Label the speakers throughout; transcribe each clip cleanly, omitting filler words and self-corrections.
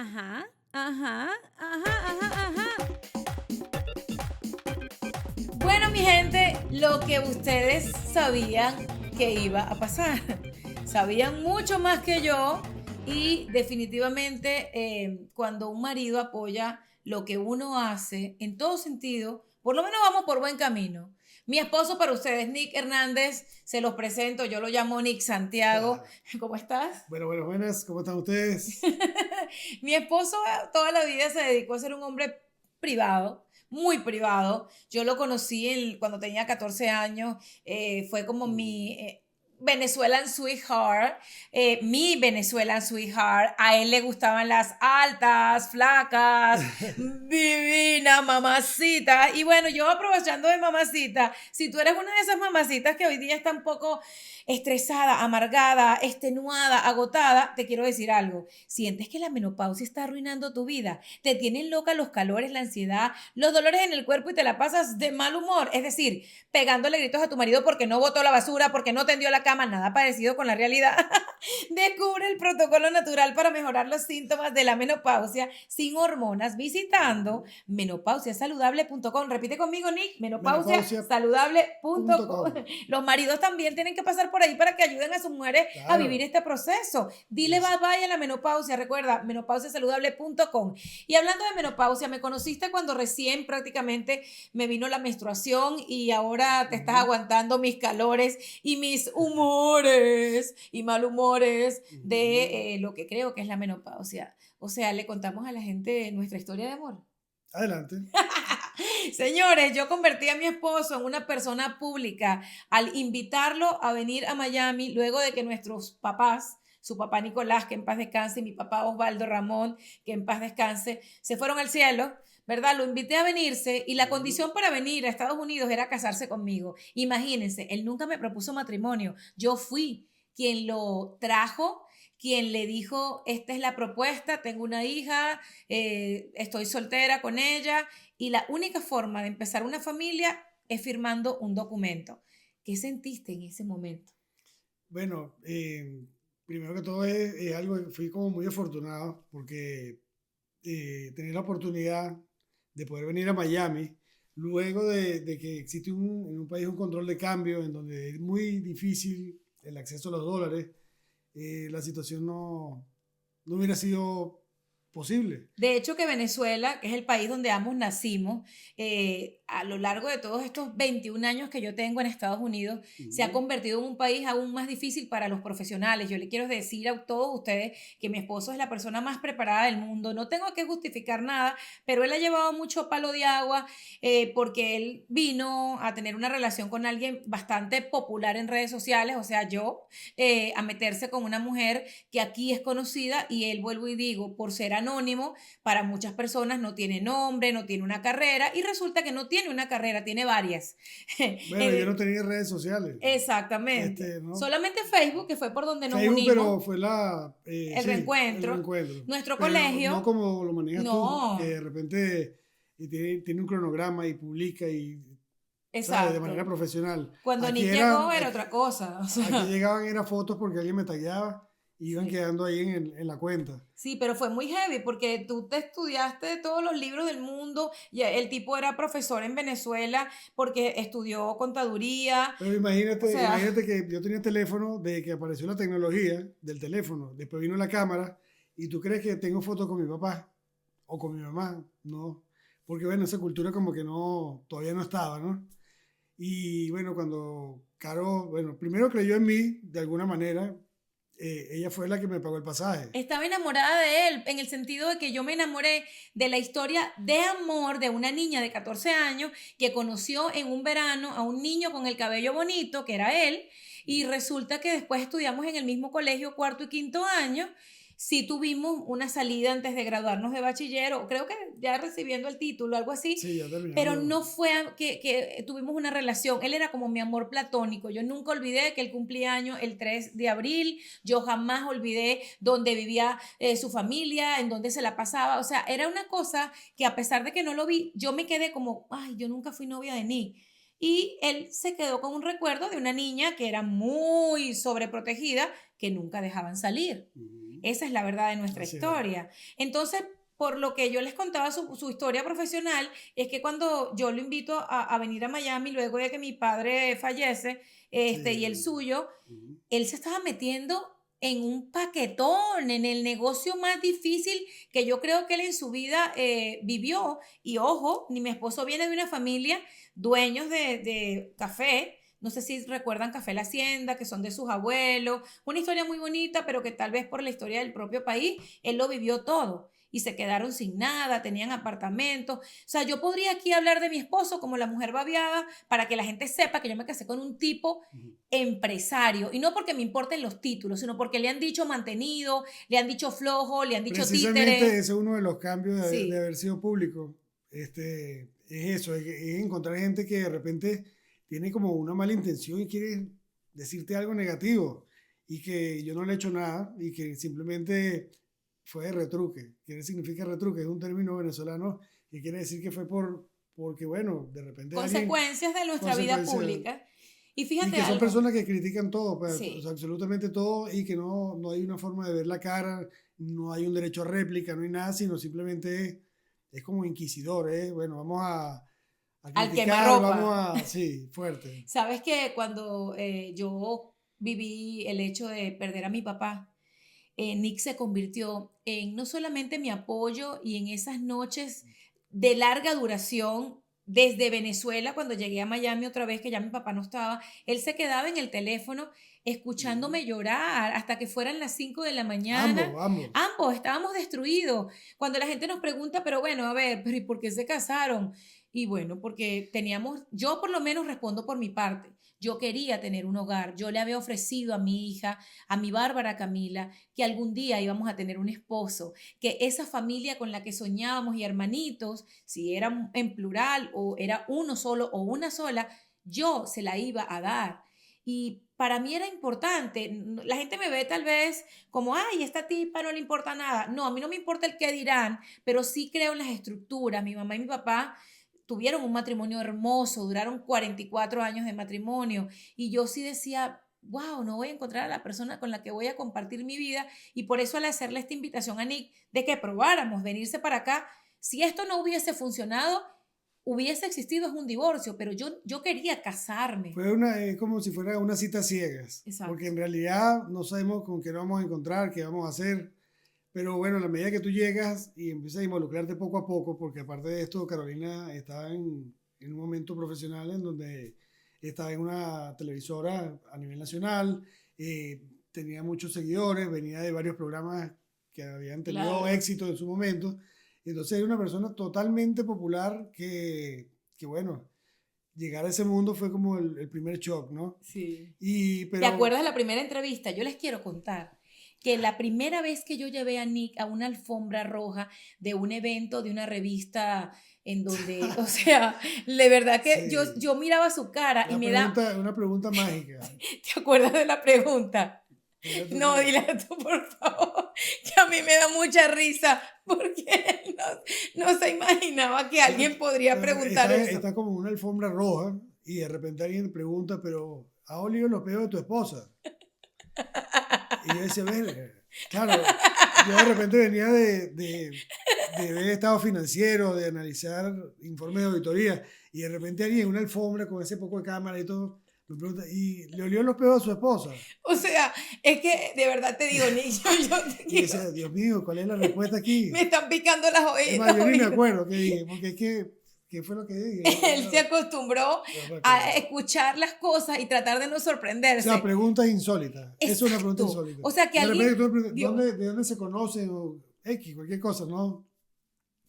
Speaker 1: Ajá, ajá, ajá, ajá, ajá. Bueno, mi gente, lo que ustedes sabían que iba a pasar. Sabían mucho más que yo y definitivamente cuando un marido apoya lo que uno hace en todo sentido, por lo menos vamos por buen camino. Mi esposo para ustedes, Nick Hernández, se los presento, yo lo llamo Nick Santiago. ¿Cómo estás?
Speaker 2: Buenas, ¿cómo están ustedes?
Speaker 1: Mi esposo toda la vida se dedicó a ser un hombre privado, muy privado. Yo lo conocí cuando tenía 14 años, fue como Venezuelan sweetheart, mi Venezuelan sweetheart. A él le gustaban las altas, flacas, divina, mamacita. Y bueno, yo aprovechando de mamacita, si tú eres una de esas mamacitas que hoy día está un poco estresada, amargada, extenuada, agotada, te quiero decir algo. Sientes que la menopausia está arruinando tu vida, te tienen loca los calores, la ansiedad, los dolores en el cuerpo y te la pasas de mal humor. Es decir, pegándole gritos a tu marido porque no botó la basura, porque no tendió la cama, nada parecido con la realidad. Descubre el protocolo natural para mejorar los síntomas de la menopausia sin hormonas visitando menopausiasaludable.com. Repite conmigo, Nick, menopausiasaludable.com.
Speaker 2: Menopausia.com.
Speaker 1: Los maridos también tienen que pasar por ahí para que ayuden a sus mujeres a vivir
Speaker 2: Claro.
Speaker 1: este proceso. Dile
Speaker 2: Yes.
Speaker 1: bye bye a la menopausia. Recuerda, menopausiasaludable.com. Y hablando de menopausia, me conociste cuando recién prácticamente me vino la menstruación y ahora te estás
Speaker 2: Ujú,
Speaker 1: aguantando mis calores y mis humores y mal humores
Speaker 2: ujú.
Speaker 1: de lo que creo que es la menopausia. O sea, le contamos a la gente nuestra historia de amor.
Speaker 2: Adelante.
Speaker 1: Señores, yo convertí a mi esposo en una persona pública al invitarlo a venir a Miami luego de que nuestros papás, su papá Nicolás, que en paz descanse, y mi papá Osvaldo Ramón, que en paz descanse, se fueron al cielo, ¿verdad? Lo invité a venirse y la
Speaker 2: Ujú.
Speaker 1: condición para venir a Estados Unidos era casarse conmigo. Imagínense, él nunca me propuso matrimonio. Yo fui quien lo trajo, quien le dijo, esta es la propuesta, tengo una hija, estoy soltera con ella y la única forma de empezar una familia es firmando un documento. ¿Qué sentiste en ese momento?
Speaker 2: Bueno, primero que todo es algo que fui como muy afortunado porque tener la oportunidad de poder venir a Miami, luego de que existe en un país un control de cambio en donde es muy difícil el acceso a los dólares, la situación no hubiera sido posible.
Speaker 1: De hecho, que Venezuela, que es el país donde ambos nacimos, a lo largo de todos estos 21 años que yo tengo en Estados Unidos, se ha
Speaker 2: Ujú.
Speaker 1: convertido en un país aún más difícil para los profesionales. Yo le quiero decir a todos ustedes que mi esposo es la persona más preparada del mundo. No tengo que justificar nada, pero él ha llevado mucho palo de agua porque él vino a tener una relación con alguien bastante popular en redes sociales, o sea, yo, a meterse con una mujer que aquí es conocida y él, vuelvo y digo, por ser anónimo, para muchas personas no tiene nombre, no tiene una carrera y resulta que no tiene una carrera, tiene varias.
Speaker 2: Bueno, yo no tenía redes sociales.
Speaker 1: Exactamente.
Speaker 2: ¿No?
Speaker 1: Solamente Facebook, que fue por donde nos
Speaker 2: Facebook,
Speaker 1: unimos,
Speaker 2: pero fue
Speaker 1: el
Speaker 2: sí, el
Speaker 1: reencuentro,
Speaker 2: reencuentro.
Speaker 1: nuestro
Speaker 2: Pero no
Speaker 1: colegio,
Speaker 2: como lo manejas tú, que
Speaker 1: no,
Speaker 2: de repente tiene un cronograma y publica y, ¿sabes? De manera
Speaker 1: exacto.
Speaker 2: profesional.
Speaker 1: Cuando
Speaker 2: Aquí
Speaker 1: Nick
Speaker 2: era,
Speaker 1: llegó era
Speaker 2: aquí,
Speaker 1: otra cosa, o
Speaker 2: aquí
Speaker 1: sea,
Speaker 2: llegaban era fotos porque alguien me tagueaba y iban
Speaker 1: sí.
Speaker 2: quedando ahí en la cuenta.
Speaker 1: Sí, pero fue muy heavy porque tú te estudiaste todos los libros del mundo y el tipo era profesor en Venezuela porque estudió contaduría,
Speaker 2: Pero
Speaker 1: o sea,
Speaker 2: imagínate que yo tenía teléfono de que apareció la tecnología del teléfono, después vino la cámara y tú crees que tengo fotos con mi papá o con mi mamá, no, porque bueno, esa cultura como que no, todavía no estaba, ¿no? Y bueno, cuando Caro, bueno, primero creyó en mí de alguna manera, ella fue la que me pagó el pasaje.
Speaker 1: estaba enamorada de él en el sentido de que yo me enamoré de la historia de amor de una niña de 14 años que conoció en un verano a un niño con el cabello bonito, que era él, y resulta que después estudiamos en el mismo colegio cuarto y quinto año. Sí tuvimos una salida antes de graduarnos de bachiller, o creo que ya recibiendo el título, algo así,
Speaker 2: Sí, ya
Speaker 1: pero
Speaker 2: terminando.
Speaker 1: no fue que tuvimos una relación. Él era como mi amor platónico. Yo nunca olvidé que él cumplía años el 3 de abril. Yo jamás olvidé dónde vivía su familia, en dónde se la pasaba. O sea, era una cosa que a pesar de que no lo vi, yo me quedé como, ay, yo nunca fui novia de Nick. Y él se quedó con un recuerdo de una niña que era muy sobreprotegida, que nunca dejaban salir. Esa es la verdad de nuestra
Speaker 2: Así es.
Speaker 1: historia. Entonces, por lo que yo les contaba su historia profesional, es que cuando yo lo invito a venir a Miami, luego de que mi padre fallece, y el
Speaker 2: Sí.
Speaker 1: suyo,
Speaker 2: Ujú.
Speaker 1: él se estaba metiendo en un paquetón, en el negocio más difícil que yo creo que él en su vida vivió. Y ojo, ni mi esposo viene de una familia dueños de café. No sé si recuerdan Café La Hacienda, que son de sus abuelos. Una historia muy bonita, pero que tal vez por la historia del propio país, él lo vivió todo. Y se quedaron sin nada, tenían apartamentos. O sea, yo podría aquí hablar de mi esposo como la mujer babiada para que la gente sepa que yo me casé con un tipo
Speaker 2: Ujú.
Speaker 1: empresario. Y no porque me importen los títulos, sino porque le han dicho mantenido, le han dicho flojo, le han dicho
Speaker 2: Precisamente
Speaker 1: títere.
Speaker 2: ese es uno de los cambios de
Speaker 1: Sí,
Speaker 2: haber sido público. Es eso, es encontrar gente que de repente tiene como una mala intención y quiere decirte algo negativo y que yo no le he hecho nada y que simplemente fue de retruque. ¿Qué significa retruque? Es un término venezolano que quiere decir que fue porque, bueno, de repente alguien,
Speaker 1: consecuencias de nuestra vida
Speaker 2: consecuencia,
Speaker 1: pública. Y
Speaker 2: y
Speaker 1: fíjate
Speaker 2: que son
Speaker 1: algo,
Speaker 2: personas que critican todo, pues, o sea,
Speaker 1: sí,
Speaker 2: absolutamente todo, y que no hay una forma de ver la cara, no hay un derecho a réplica, no hay nada, sino simplemente es como inquisidor, ¿eh? Bueno, vamos a
Speaker 1: al
Speaker 2: criticar, vamos
Speaker 1: quemarropa.
Speaker 2: a... Sí, fuerte.
Speaker 1: Sabes que cuando yo viví el hecho de perder a mi papá, Nick se convirtió en no solamente mi apoyo y en esas noches de larga duración desde Venezuela, cuando llegué a Miami otra vez, que ya mi papá no estaba, él se quedaba en el teléfono
Speaker 2: Ujú.
Speaker 1: escuchándome llorar hasta que fueran las 5 de la mañana.
Speaker 2: Ambos, ambos.
Speaker 1: Ambos estábamos destruidos. Cuando la gente nos pregunta, pero bueno, a ver, pero ¿y por qué se casaron? Y bueno, porque teníamos, yo por lo menos respondo por mi parte. Yo quería tener un hogar. Yo le había ofrecido a mi hija, a mi Bárbara Camila, que algún día íbamos a tener un esposo, que esa familia con la que soñábamos y hermanitos, si era en plural o era uno solo o una sola, yo se la iba a dar. Y para mí era importante. La gente me ve tal vez como, ay, esta tipa no le importa nada. No, a mí no me importa el qué dirán, pero sí creo en las estructuras. Mi mamá y mi papá tuvieron un matrimonio hermoso, duraron 44 años de matrimonio y yo sí decía, wow, no voy a encontrar a la persona con la que voy a compartir mi vida y por eso al hacerle esta invitación a Nick de que probáramos venirse para acá, si esto no hubiese funcionado, hubiese existido un divorcio, pero yo quería casarme.
Speaker 2: Fue una, es como si fuera una cita ciegas, porque
Speaker 1: Exacto.
Speaker 2: en realidad no sabemos con qué nos vamos a encontrar, qué vamos a hacer. Pero bueno, a la medida que tú llegas y empiezas a involucrarte poco a poco, porque aparte de esto, Carolina estaba en un momento profesional en donde estaba en una televisora a nivel nacional, tenía muchos seguidores, venía de varios programas que habían tenido
Speaker 1: Claro.
Speaker 2: éxito en su momento. Entonces era una persona totalmente popular que bueno, llegar a ese mundo fue como el primer shock, ¿no?
Speaker 1: Sí.
Speaker 2: Y,
Speaker 1: ¿Te
Speaker 2: pero
Speaker 1: acuerdas de la primera entrevista? Yo les quiero contar que la primera vez que yo llevé a Nick a una alfombra roja de un evento, de una revista, en donde, o sea, de verdad que
Speaker 2: sí,
Speaker 1: yo miraba su cara y me da,
Speaker 2: una pregunta mágica.
Speaker 1: ¿te acuerdas de la pregunta?
Speaker 2: Dile tú
Speaker 1: No,
Speaker 2: primero.
Speaker 1: dile tú, por favor, que a mí me da mucha risa, porque él no se imaginaba que alguien podría preguntar eso.
Speaker 2: Está como en una alfombra roja y de repente alguien pregunta, pero ¿has olido los pedos de tu esposa? Y yo decía, verga. Claro, yo de repente venía de ver estado financiero, de analizar informes de auditoría, y de repente alguien en una alfombra con ese poco de cámara y todo, me pregunta, ¿y le olió los pedos a su esposa?
Speaker 1: O sea, es que de verdad te digo, Nick, yo te
Speaker 2: Y
Speaker 1: digo,
Speaker 2: decía, Dios mío, ¿cuál es la respuesta
Speaker 1: me
Speaker 2: aquí?
Speaker 1: están picando las
Speaker 2: Es
Speaker 1: oídas.
Speaker 2: más, yo ni me acuerdo qué dije, porque es que, ¿qué fue lo que dije?
Speaker 1: Él se acostumbró
Speaker 2: No
Speaker 1: a
Speaker 2: recuerdo.
Speaker 1: escuchar las cosas y tratar de no
Speaker 2: O sea,
Speaker 1: sorprenderse.
Speaker 2: preguntas insólitas. Eso es una pregunta
Speaker 1: Exacto.
Speaker 2: insólita.
Speaker 1: O sea, que
Speaker 2: De repente
Speaker 1: alguien
Speaker 2: tú me preguntas,
Speaker 1: vio.
Speaker 2: ¿de dónde se conocen? O X, cualquier cosa, ¿no?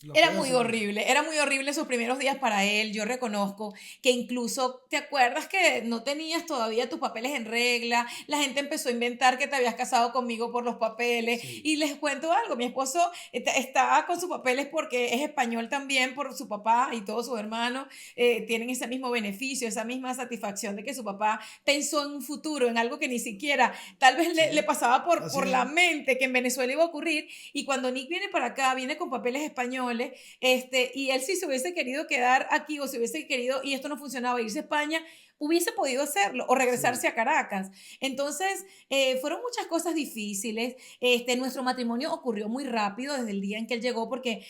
Speaker 2: Los pedos son...
Speaker 1: Era muy horrible sus primeros días para él, yo reconozco que incluso, ¿te acuerdas que no tenías todavía tus papeles en regla? La gente empezó a inventar que te habías casado conmigo por los papeles
Speaker 2: Sí,
Speaker 1: y les cuento algo, mi esposo está con sus papeles porque es español también por su papá y todos sus hermanos tienen ese mismo beneficio, esa misma satisfacción de que su papá pensó en un futuro, en algo que ni siquiera tal vez le
Speaker 2: sí,
Speaker 1: pasaba
Speaker 2: así
Speaker 1: por
Speaker 2: es.
Speaker 1: la mente que en Venezuela iba a ocurrir y cuando Nick viene para acá, viene con papeles españoles, y él si se hubiese querido quedar aquí o si hubiese querido, y esto no funcionaba, irse a España, hubiese podido hacerlo o regresarse a Caracas. Entonces, fueron muchas cosas difíciles. Nuestro matrimonio ocurrió muy rápido desde el día en que él llegó, porque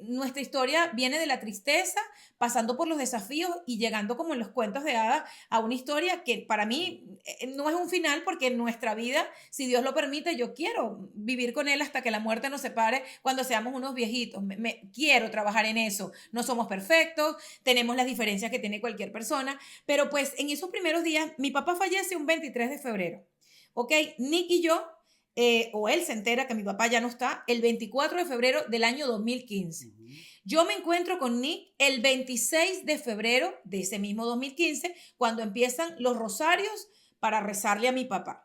Speaker 1: nuestra historia viene de la tristeza, pasando por los desafíos y llegando como en los cuentos de hadas a una historia que para mí no es un final, porque en nuestra vida, si Dios lo permite, yo quiero vivir con él hasta que la muerte nos separe cuando seamos unos viejitos. Quiero trabajar en eso. No somos perfectos, tenemos las diferencias que tiene cualquier persona, pero pues en esos primeros días, mi papá fallece un 23 de febrero, ¿ok? Nick y yo, o él se entera que mi papá ya no está, el 24 de febrero del año 2015. Yo me encuentro con Nick el 26 de febrero de ese mismo 2015, cuando empiezan los rosarios para rezarle a mi papá.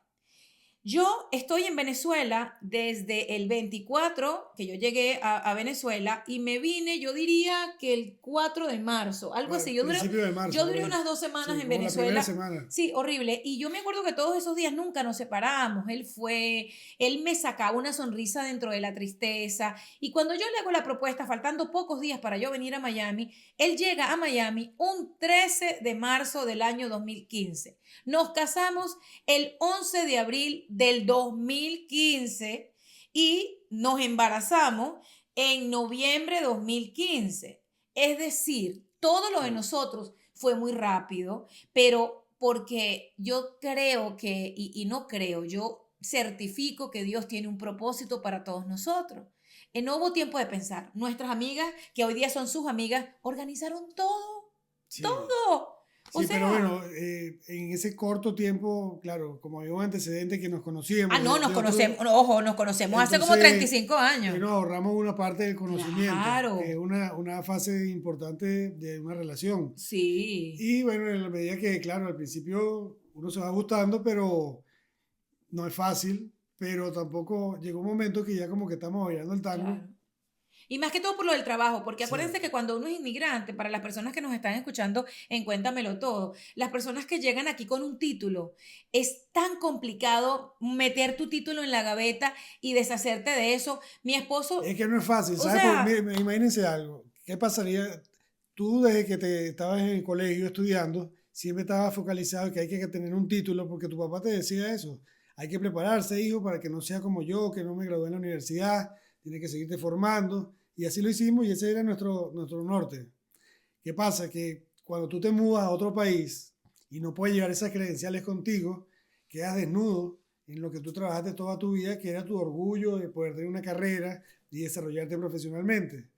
Speaker 1: Yo estoy en Venezuela desde el 24, que yo llegué a Venezuela, y me vine, yo diría que el 4 de marzo, algo así.
Speaker 2: Principio de marzo.
Speaker 1: Yo duré unas 2 semanas
Speaker 2: Sí,
Speaker 1: en
Speaker 2: como la primera
Speaker 1: Venezuela.
Speaker 2: semana.
Speaker 1: Sí, horrible. Y yo me acuerdo que todos esos días nunca nos separamos. Él me sacaba una sonrisa dentro de la tristeza. Y cuando yo le hago la propuesta, faltando pocos días para yo venir a Miami, él llega a Miami un 13 de marzo del año 2015. Nos casamos el 11 de abril del 2015 y nos embarazamos en noviembre de 2015. Es decir, todo lo de nosotros fue muy rápido, pero porque yo creo que, no creo, yo certifico que Dios tiene un propósito para todos nosotros. No hubo tiempo de pensar. Nuestras amigas, que hoy día son sus amigas, organizaron todo,
Speaker 2: Sí.
Speaker 1: todo. O
Speaker 2: Sí,
Speaker 1: sea,
Speaker 2: pero bueno, en ese corto tiempo, claro, como había un antecedente que nos conocíamos
Speaker 1: no, nos
Speaker 2: de otro,
Speaker 1: conocemos, ojo, nos conocemos hace como
Speaker 2: entonces
Speaker 1: 35 años.
Speaker 2: nos ahorramos una parte del conocimiento, que es
Speaker 1: Claro,
Speaker 2: una fase importante de una relación.
Speaker 1: sí.
Speaker 2: Y bueno, en la medida que, claro, al principio uno se va gustando, pero no es fácil, pero tampoco llegó un momento que ya como que estamos bailando el tango.
Speaker 1: Claro. Y más que todo por lo del trabajo, porque
Speaker 2: Sí,
Speaker 1: acuérdense que cuando uno es inmigrante, para las personas que nos están escuchando en Cuéntamelo Todo, las personas que llegan aquí con un título, es tan complicado meter tu título en la gaveta y deshacerte de eso. Mi esposo,
Speaker 2: es que no es fácil,
Speaker 1: o
Speaker 2: ¿sabes? Porque,
Speaker 1: sea,
Speaker 2: imagínense algo, ¿qué pasaría? Tú desde que te estabas en el colegio estudiando, siempre estabas focalizado en que hay que tener un título porque tu papá te decía eso. Hay que prepararse, hijo, para que no sea como yo, que no me gradué en la universidad, tienes que seguirte formando. Y así lo hicimos y ese era nuestro norte. ¿Qué pasa? Que cuando tú te mudas a otro país y no puedes llevar esas credenciales contigo, quedas desnudo en lo que tú trabajaste toda tu vida, que era tu orgullo de poder tener una carrera y desarrollarte profesionalmente.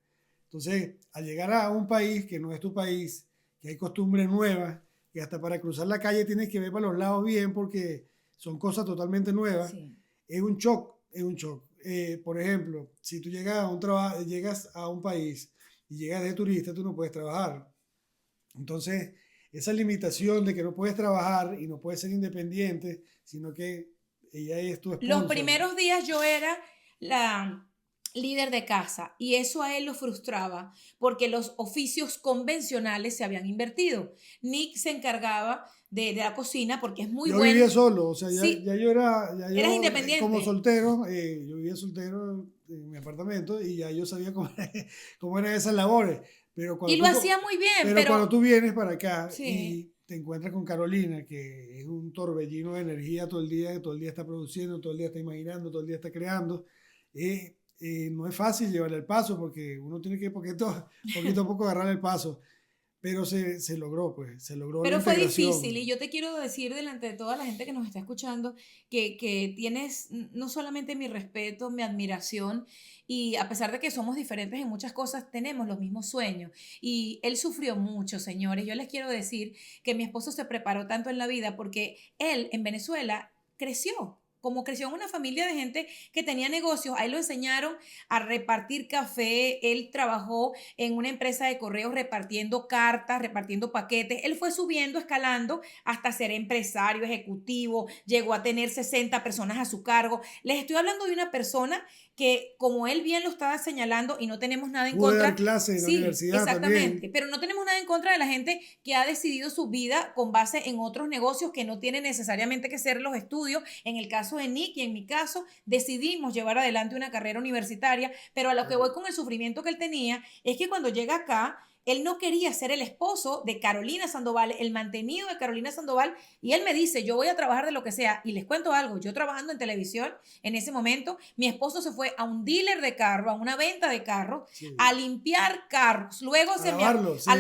Speaker 2: Entonces, al llegar a un país que no es tu país, que hay costumbres nuevas, que hasta para cruzar la calle tienes que ver para los lados bien porque son cosas totalmente nuevas,
Speaker 1: sí.
Speaker 2: es un shock, es un shock. Por ejemplo, si tú llegas a un país y llegas de turista, tú no puedes trabajar. Entonces, esa limitación de que no puedes trabajar y no puedes ser independiente, sino que ella es tu
Speaker 1: Los
Speaker 2: sponsor.
Speaker 1: primeros días yo era la líder de casa y eso a él lo frustraba porque los oficios convencionales se habían invertido. Nick se encargaba de la cocina porque es muy
Speaker 2: Yo vivía
Speaker 1: bueno.
Speaker 2: solo, o sea,
Speaker 1: Sí,
Speaker 2: ya
Speaker 1: eras
Speaker 2: yo como
Speaker 1: independiente.
Speaker 2: soltero, yo vivía soltero en mi apartamento y ya yo sabía cómo, cómo eran esas labores. Pero
Speaker 1: Y
Speaker 2: cuando
Speaker 1: lo
Speaker 2: tú,
Speaker 1: hacía muy bien,
Speaker 2: pero cuando
Speaker 1: pero
Speaker 2: tú vienes para acá
Speaker 1: sí.
Speaker 2: y te encuentras con Carolina, que es un torbellino de energía todo el día está produciendo, todo el día está imaginando, todo el día está creando, no es fácil llevarle el paso porque uno tiene que poquito a poco agarrar el paso. Pero se logró, pues, se logró la
Speaker 1: Pero fue difícil y
Speaker 2: integración.
Speaker 1: yo te quiero decir delante de toda la gente que nos está escuchando que tienes no solamente mi respeto, mi admiración y a pesar de que somos diferentes en muchas cosas, tenemos los mismos sueños. Y él sufrió mucho, señores. Yo les quiero decir que mi esposo se preparó tanto en la vida porque él en Venezuela creció. Como creció en una familia de gente que tenía negocios, ahí lo enseñaron a repartir café, él trabajó en una empresa de correos repartiendo cartas, repartiendo paquetes. Él fue subiendo, escalando hasta ser empresario, ejecutivo, llegó a tener 60 personas a su cargo. Les estoy hablando de una persona que, como él bien lo estaba señalando, y no tenemos nada en
Speaker 2: Pude dar
Speaker 1: contra,
Speaker 2: clases en la
Speaker 1: sí,
Speaker 2: universidad
Speaker 1: exactamente,
Speaker 2: también.
Speaker 1: pero no tenemos nada en contra de la gente que ha decidido su vida con base en otros negocios que no tienen necesariamente que ser los estudios. En el caso de Nick y en mi caso, decidimos llevar adelante una carrera universitaria, pero a lo que voy con el sufrimiento que él tenía es que cuando llega acá, Él no quería ser el esposo de Carolina Sandoval, el mantenido de Carolina Sandoval, y él me dice, yo voy a trabajar de lo que sea. Y les cuento algo, yo trabajando en televisión en ese momento, mi esposo se fue a un dealer de carro, a una venta de carro,
Speaker 2: Sí.
Speaker 1: a limpiar carros, luego
Speaker 2: A lavarlo, sí.
Speaker 1: a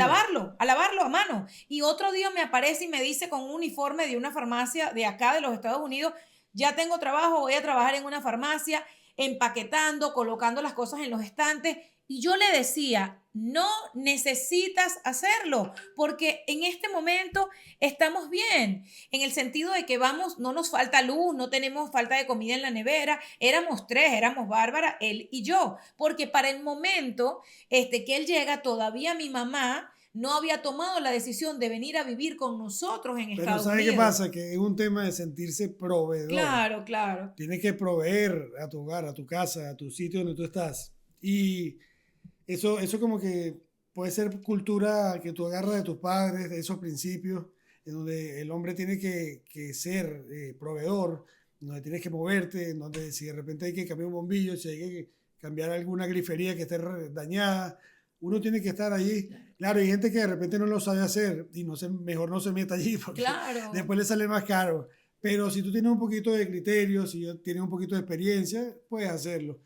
Speaker 1: lavarlo a mano. Y otro día me aparece y me dice con un uniforme de una farmacia de acá de los Estados Unidos, ya tengo trabajo, voy a trabajar en una farmacia, empaquetando, colocando las cosas en los estantes. Y yo le decía, no necesitas hacerlo, porque en este momento estamos bien, en el sentido de que vamos, no nos falta luz, no tenemos falta de comida en la nevera, éramos tres, éramos Bárbara, él y yo, porque para el momento que él llega, todavía mi mamá no había tomado la decisión de venir a vivir con nosotros en
Speaker 2: Pero
Speaker 1: Estados
Speaker 2: ¿sabe qué
Speaker 1: Unidos.
Speaker 2: pasa? Que es un tema de sentirse proveedor.
Speaker 1: Claro, claro.
Speaker 2: Tienes que proveer a tu hogar, a tu casa, a tu sitio donde tú estás. Y eso como que puede ser cultura que tú agarras de tus padres, de esos principios, en donde el hombre tiene que ser proveedor, donde tienes que moverte, en donde si de repente hay que cambiar un bombillo, si hay que cambiar alguna grifería que esté dañada, uno tiene que estar allí. Claro, hay gente que de repente no lo sabe hacer y mejor no se meta allí porque
Speaker 1: Claro.
Speaker 2: después le sale más caro. Pero si tú tienes un poquito de criterio, si tienes un poquito de experiencia, puedes hacerlo.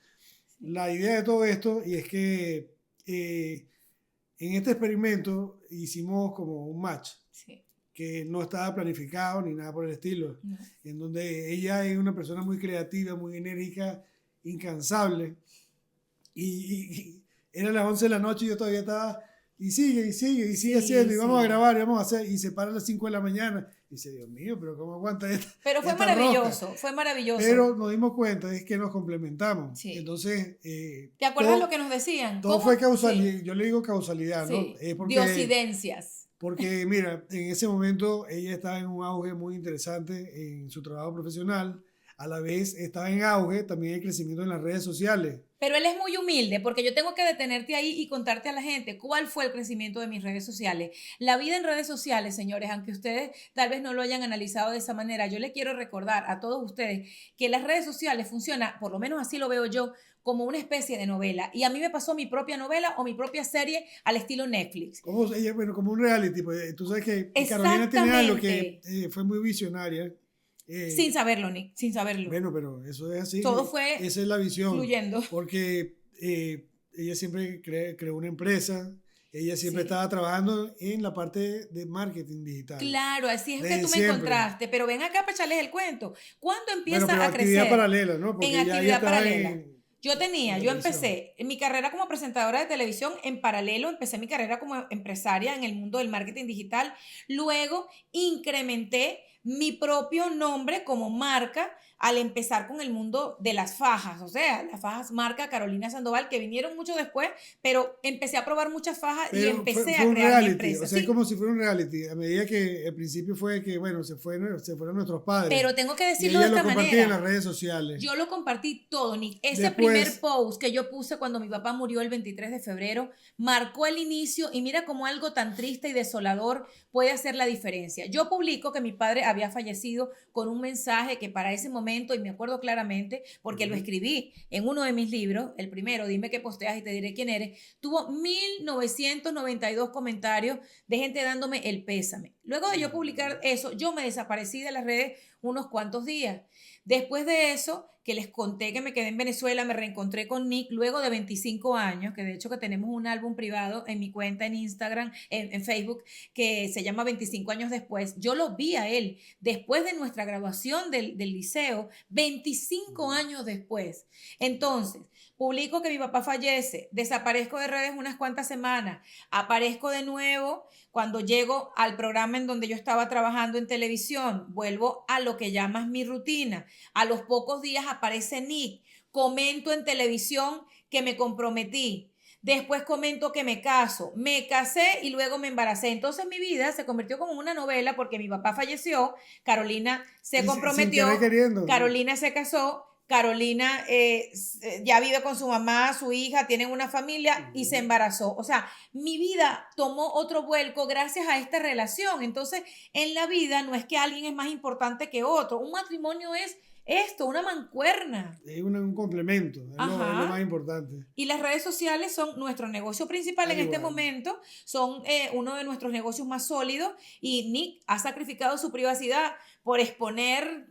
Speaker 2: La idea de todo esto, y es que en este experimento hicimos como un match
Speaker 1: Sí.
Speaker 2: que no estaba planificado ni nada por el estilo,
Speaker 1: No.
Speaker 2: en donde ella es una persona muy creativa, muy enérgica, incansable, y era las 11 de la noche y yo todavía estaba, y sigue
Speaker 1: Sí,
Speaker 2: haciendo, y vamos a
Speaker 1: sí.
Speaker 2: grabar, y vamos a hacer, y se para a las 5 de la mañana, y dice, Dios mío, pero ¿cómo aguanta esta?
Speaker 1: Pero fue
Speaker 2: esta rosca?
Speaker 1: maravilloso, fue maravilloso.
Speaker 2: Pero nos dimos cuenta es que nos complementamos.
Speaker 1: Sí.
Speaker 2: Entonces,
Speaker 1: ¿Te acuerdas
Speaker 2: todo,
Speaker 1: lo que nos decían?
Speaker 2: todo
Speaker 1: ¿Cómo?
Speaker 2: fue causalidad,
Speaker 1: Sí,
Speaker 2: yo le digo causalidad, ¿no?
Speaker 1: sí.
Speaker 2: Porque,
Speaker 1: Diosidencias.
Speaker 2: porque, mira, en ese momento ella estaba en un auge muy interesante en su trabajo profesional, a la vez estaba en auge también el crecimiento en las redes sociales.
Speaker 1: Pero él es muy humilde porque yo tengo que detenerte ahí y contarte a la gente cuál fue el crecimiento de mis redes sociales. La vida en redes sociales, señores, aunque ustedes tal vez no lo hayan analizado de esa manera, yo les quiero recordar a todos ustedes que las redes sociales funcionan, por lo menos así lo veo yo, como una especie de novela. Y a mí me pasó mi propia novela o mi propia serie al estilo Netflix.
Speaker 2: Como, ella, bueno, como un reality, pues, tú sabes que Carolina tiene algo que fue muy visionaria.
Speaker 1: Sin saberlo, Nick, sin saberlo.
Speaker 2: Bueno, pero eso es así.
Speaker 1: Todo fue
Speaker 2: esa es la visión.
Speaker 1: fluyendo.
Speaker 2: Porque ella siempre creó una empresa, ella siempre
Speaker 1: Sí.
Speaker 2: estaba trabajando en la parte de marketing digital.
Speaker 1: Claro, así es que
Speaker 2: Desde
Speaker 1: tú me
Speaker 2: siempre.
Speaker 1: encontraste, pero ven acá para echarles el cuento. ¿Cuándo empieza
Speaker 2: Bueno, pero
Speaker 1: a
Speaker 2: actividad
Speaker 1: crecer?
Speaker 2: paralela, ¿no? Porque
Speaker 1: En
Speaker 2: ya ella
Speaker 1: actividad
Speaker 2: estaba
Speaker 1: paralela.
Speaker 2: en
Speaker 1: Yo
Speaker 2: televisión.
Speaker 1: empecé en mi carrera como presentadora de televisión, en paralelo empecé mi carrera como empresaria en el mundo del marketing digital, luego incrementé mi propio nombre como marca al empezar con el mundo de las fajas, o sea, las fajas marca Carolina Sandoval, que vinieron mucho después, pero empecé a probar muchas fajas y
Speaker 2: Pero
Speaker 1: empecé
Speaker 2: fue
Speaker 1: a
Speaker 2: un
Speaker 1: crear mi
Speaker 2: reality,
Speaker 1: empresa.
Speaker 2: o sea, es
Speaker 1: Sí,
Speaker 2: como si fuera un reality. A medida que al principio fue que, bueno, se fueron nuestros padres.
Speaker 1: pero tengo que
Speaker 2: Y
Speaker 1: decirlo de
Speaker 2: ella lo
Speaker 1: esta
Speaker 2: compartía en las
Speaker 1: manera.
Speaker 2: redes sociales.
Speaker 1: Yo lo compartí todo, Nick. Ese
Speaker 2: Después,
Speaker 1: primer post que yo puse cuando mi papá murió el 23 de febrero marcó el inicio y mira cómo algo tan triste y desolador puede hacer la diferencia. Yo publico que mi padre había fallecido con un mensaje que para ese momento, y me acuerdo claramente porque lo escribí en uno de mis libros, el primero, Dime qué posteas y te diré quién eres, tuvo 1992 comentarios de gente dándome el pésame. Luego de yo publicar eso, yo me desaparecí de las redes unos cuantos días. Después de eso, que les conté que me quedé en Venezuela, me reencontré con Nick luego de 25 años, que de hecho que tenemos un álbum privado en mi cuenta en Instagram, en Facebook, que se llama 25 años después. Yo lo vi a él después de nuestra graduación del liceo, 25 años después. Entonces, publico que mi papá fallece, desaparezco de redes unas cuantas semanas, aparezco de nuevo cuando llego al programa en donde yo estaba trabajando en televisión, vuelvo a lo que llamas mi rutina. A los pocos días aparece Nick, comento en televisión que me comprometí. Después comento que me caso, me casé y luego me embaracé. Entonces mi vida se convirtió como una novela porque mi papá falleció, Carolina se comprometió,
Speaker 2: sin querer queriendo.
Speaker 1: Carolina se casó, Carolina ya vive con su mamá, su hija, tienen una familia y se embarazó. O sea, mi vida tomó otro vuelco gracias a esta relación. Entonces, en la vida no es que alguien es más importante que otro. Un matrimonio es esto, una mancuerna.
Speaker 2: Es un complemento, es lo
Speaker 1: Ajá.
Speaker 2: más importante.
Speaker 1: Y las redes sociales son nuestro negocio principal en
Speaker 2: Al
Speaker 1: este
Speaker 2: igual.
Speaker 1: momento, son uno de nuestros negocios más sólidos y Nick ha sacrificado su privacidad por exponer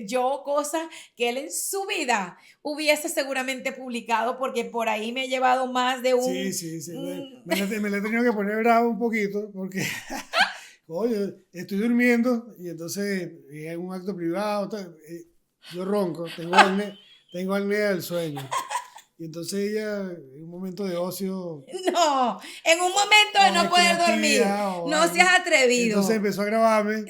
Speaker 1: yo cosas que él en su vida hubiese seguramente publicado porque por ahí me he llevado más de
Speaker 2: Sí,
Speaker 1: un...
Speaker 2: sí, sí.
Speaker 1: un-
Speaker 2: Me la he tenido que poner bravo un poquito porque, oye, estoy durmiendo y entonces es un acto privado. Yo ronco, tengo apnea del sueño. Y entonces ella, en un momento de ocio,
Speaker 1: no, en un momento de
Speaker 2: o
Speaker 1: no
Speaker 2: de
Speaker 1: poder dormir,
Speaker 2: creatividad o
Speaker 1: no
Speaker 2: algo,
Speaker 1: seas
Speaker 2: entonces
Speaker 1: atrevido.
Speaker 2: empezó a grabarme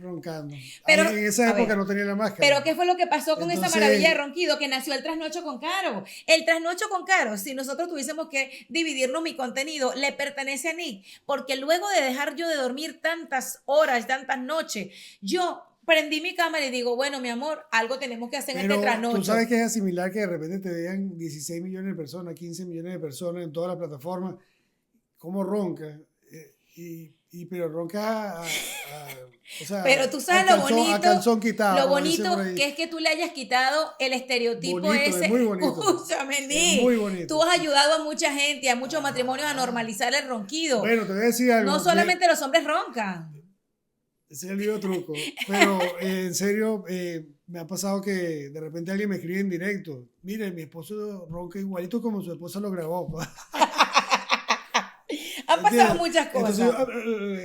Speaker 2: roncando. Ahí,
Speaker 1: Pero,
Speaker 2: en esa
Speaker 1: a
Speaker 2: época
Speaker 1: ver,
Speaker 2: no tenía la máscara.
Speaker 1: pero ¿qué fue lo que pasó con esa maravilla de
Speaker 2: Entonces,
Speaker 1: ronquido? Que nació el trasnocho con Caro. El trasnocho con Caro, si nosotros tuviésemos que dividirnos mi contenido, le pertenece a Nick, porque luego de dejar yo de dormir tantas horas, tantas noches, yo prendí mi cámara y digo, bueno, mi amor, algo tenemos que hacer en este
Speaker 2: pero tú sabes
Speaker 1: trasnocho.
Speaker 2: que es asimilar que de repente te vean 16 millones de personas, 15 millones de personas en todas las plataformas, cómo ronca, pero ronca o sea,
Speaker 1: Pero tú sabes
Speaker 2: a calzón quitado,
Speaker 1: lo
Speaker 2: como dicen por
Speaker 1: bonito
Speaker 2: ahí.
Speaker 1: que es que tú le hayas quitado el estereotipo
Speaker 2: Bonito, es muy
Speaker 1: ese.
Speaker 2: bonito.
Speaker 1: Escúchame,
Speaker 2: Es
Speaker 1: Nick.
Speaker 2: muy bonito.
Speaker 1: Tú has ayudado a mucha gente, a muchos matrimonios a
Speaker 2: Ah,
Speaker 1: normalizar el ronquido.
Speaker 2: bueno, te voy a decir
Speaker 1: No
Speaker 2: algo.
Speaker 1: solamente los hombres roncan.
Speaker 2: Ese es el video truco. Pero en serio, me ha pasado que de repente alguien me escribe en directo. Mire, mi esposo ronca igualito como su esposa lo grabó.
Speaker 1: Han pasado
Speaker 2: ¿Entiendes?
Speaker 1: muchas
Speaker 2: Entonces,
Speaker 1: cosas.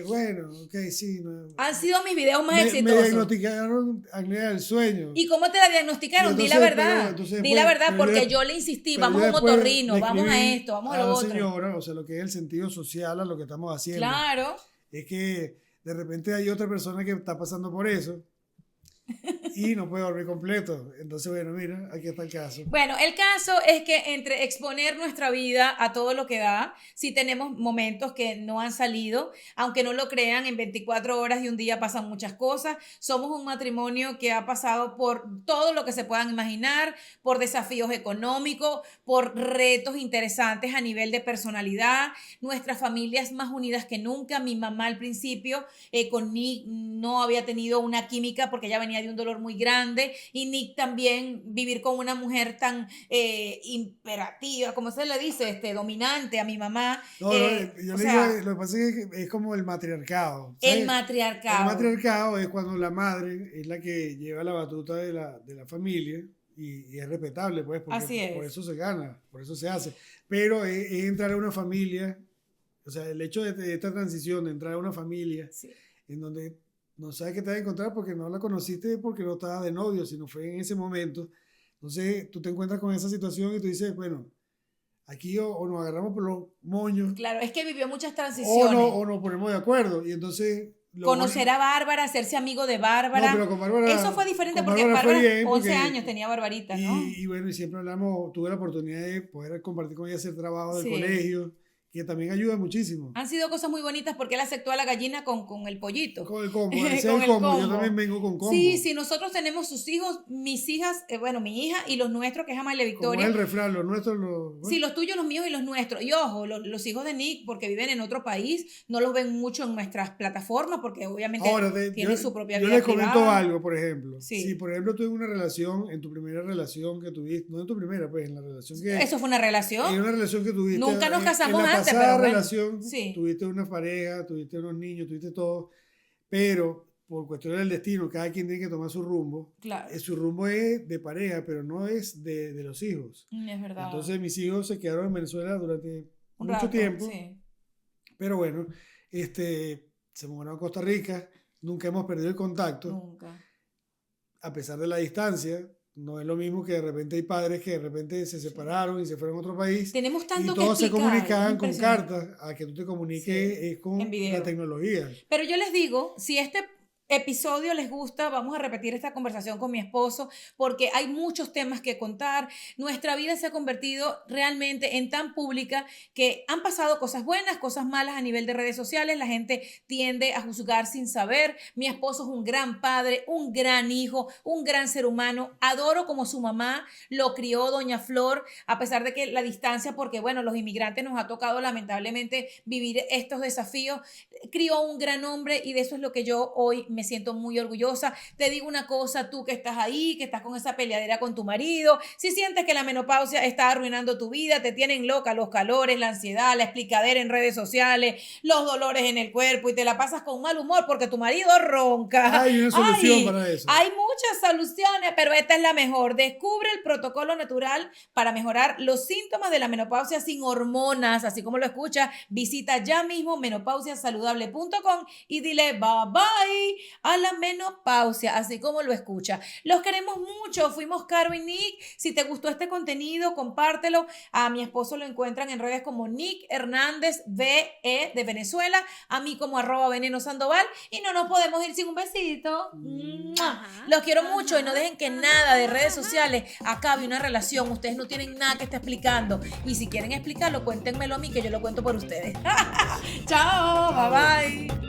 Speaker 2: bueno, ok, sí.
Speaker 1: Han sido mis videos más
Speaker 2: Me
Speaker 1: exitosos.
Speaker 2: diagnosticaron apnea del sueño.
Speaker 1: ¿Y cómo te la
Speaker 2: Y
Speaker 1: diagnosticaron? Di la
Speaker 2: entonces,
Speaker 1: verdad.
Speaker 2: entonces
Speaker 1: Di la
Speaker 2: después,
Speaker 1: verdad, porque yo le insistí,
Speaker 2: pero
Speaker 1: vamos
Speaker 2: yo
Speaker 1: a un
Speaker 2: después
Speaker 1: otorrino,
Speaker 2: le
Speaker 1: vamos a
Speaker 2: escribí
Speaker 1: esto, vamos a
Speaker 2: a
Speaker 1: lo
Speaker 2: la
Speaker 1: otro.
Speaker 2: señora, o sea, lo que es el sentido social a lo que estamos haciendo.
Speaker 1: Claro.
Speaker 2: Es que de repente hay otra persona que está pasando por eso y no puede dormir completo. Entonces, bueno, mira, aquí está el caso.
Speaker 1: Bueno, el caso es que entre exponer nuestra vida a todo lo que da, si tenemos momentos que no han salido, aunque no lo crean, en 24 horas y un día pasan muchas cosas. Somos un matrimonio que ha pasado por todo lo que se puedan imaginar, por desafíos económicos, por retos interesantes a nivel de personalidad. Nuestra familia es más unidas que nunca. Mi mamá al principio con Nick no había tenido una química porque ella venía de un dolor muy grande y Nick también vivir con una mujer tan imperativa, como se le dice, dominante a mi mamá.
Speaker 2: No, yo
Speaker 1: O
Speaker 2: le digo,
Speaker 1: sea,
Speaker 2: lo que pasa es que es como el matriarcado.
Speaker 1: el
Speaker 2: ¿Sabes? El
Speaker 1: matriarcado.
Speaker 2: matriarcado es cuando la madre es la que lleva la batuta de la familia y es respetable, pues, porque
Speaker 1: Así
Speaker 2: por
Speaker 1: es.
Speaker 2: eso se gana, por eso se hace. Pero es entrar a una familia, o sea, el hecho de esta transición, de entrar a una familia
Speaker 1: Sí.
Speaker 2: en donde no sabes qué te vas a encontrar porque no la conociste, porque no estabas de novio, sino fue en ese momento. Entonces tú te encuentras con esa situación y tú dices, bueno, aquí o nos agarramos por los moños
Speaker 1: Claro, es que vivió muchas transiciones.
Speaker 2: o nos ponemos de acuerdo. Y entonces,
Speaker 1: Conocer a Bárbara, hacerse amigo de
Speaker 2: no,
Speaker 1: Bárbara.
Speaker 2: pero
Speaker 1: Eso fue diferente
Speaker 2: con
Speaker 1: porque
Speaker 2: Bárbara fue
Speaker 1: Bárbara,
Speaker 2: bien,
Speaker 1: 11
Speaker 2: porque,
Speaker 1: años tenía Barbarita, ¿no?
Speaker 2: y bueno, y siempre hablamos, tuve la oportunidad de poder compartir con ella, hacer trabajo del
Speaker 1: Sí.
Speaker 2: colegio, que también ayuda muchísimo.
Speaker 1: Han sido cosas muy bonitas porque él aceptó a la gallina con el pollito.
Speaker 2: Con el combo, ese es
Speaker 1: Con
Speaker 2: el
Speaker 1: el
Speaker 2: combo. Yo
Speaker 1: combo.
Speaker 2: también vengo con combo.
Speaker 1: Sí, sí, nosotros tenemos sus hijos, mis hijas, bueno, mi hija y los nuestros, que es Amalia
Speaker 2: Como es
Speaker 1: Victoria.
Speaker 2: el refrán, los nuestros,
Speaker 1: Sí, los tuyos, los míos y los nuestros. Y ojo, los hijos de Nick, porque viven en otro país, no los ven mucho en nuestras plataformas, porque obviamente
Speaker 2: Ahora,
Speaker 1: tienen su propia
Speaker 2: yo
Speaker 1: vida
Speaker 2: les comento
Speaker 1: privada.
Speaker 2: algo, por ejemplo.
Speaker 1: Sí.
Speaker 2: Si, por ejemplo, tuve una relación, en tu primera relación que tuviste, no en tu primera, pues en la relación que...
Speaker 1: Eso fue una relación.
Speaker 2: En una relación que tuviste.
Speaker 1: Nunca nos casamos
Speaker 2: en la
Speaker 1: antes,
Speaker 2: pasada
Speaker 1: pero bueno,
Speaker 2: relación,
Speaker 1: sí.
Speaker 2: tuviste una pareja, tuviste unos niños, tuviste todo, pero por cuestiones del destino, cada quien tiene que tomar su rumbo.
Speaker 1: Claro.
Speaker 2: Su rumbo es de pareja, pero no es de los hijos.
Speaker 1: Es verdad.
Speaker 2: Entonces mis hijos se quedaron en Venezuela durante
Speaker 1: Un
Speaker 2: mucho
Speaker 1: rato,
Speaker 2: tiempo,
Speaker 1: sí.
Speaker 2: pero bueno, se mudaron a Costa Rica, nunca hemos perdido el contacto,
Speaker 1: Nunca.
Speaker 2: a pesar de la distancia. No es lo mismo que de repente hay padres que de repente se separaron y se fueron a otro país
Speaker 1: Tenemos
Speaker 2: y
Speaker 1: tanto que
Speaker 2: todos se
Speaker 1: explicar,
Speaker 2: comunicaban con
Speaker 1: impresionante.
Speaker 2: cartas, a que tú te comuniques
Speaker 1: Sí,
Speaker 2: es con
Speaker 1: en video.
Speaker 2: la tecnología.
Speaker 1: Pero yo les digo, si este episodio les gusta, vamos a repetir esta conversación con mi esposo porque hay muchos temas que contar. Nuestra vida se ha convertido realmente en tan pública que han pasado cosas buenas, cosas malas a nivel de redes sociales. La gente tiende a juzgar sin saber. Mi esposo es un gran padre, un gran hijo, un gran ser humano. Adoro como su mamá lo crió doña Flor, a pesar de que la distancia, porque bueno, los inmigrantes nos ha tocado lamentablemente vivir estos desafíos. Crió un gran hombre y de eso es lo que yo hoy me siento muy orgullosa. Te digo una cosa, tú que estás ahí, que estás con esa peleadera con tu marido, si sientes que la menopausia está arruinando tu vida, te tienen loca los calores, la ansiedad, la explicadera en redes sociales, los dolores en el cuerpo y te la pasas con mal humor porque tu marido ronca.
Speaker 2: Hay una solución para eso.
Speaker 1: Hay muchas soluciones, pero esta es la mejor. Descubre el protocolo natural para mejorar los síntomas de la menopausia sin hormonas, así como lo escuchas. Visita ya mismo menopausiasaludable.com y dile bye bye a la menopausia, así como lo escucha. Los queremos mucho. Fuimos Caro y Nick. Si te gustó este contenido, compártelo. A mi esposo lo encuentran en redes como Nick Hernández VE de Venezuela, a mí como @veneno Sandoval, y no nos podemos ir sin un besito. Los quiero mucho y no dejen que nada de redes sociales acabe una relación. Ustedes no tienen nada que estar explicando, y si quieren explicarlo, cuéntenmelo a mí, que yo lo cuento por ustedes. Chao, bye bye.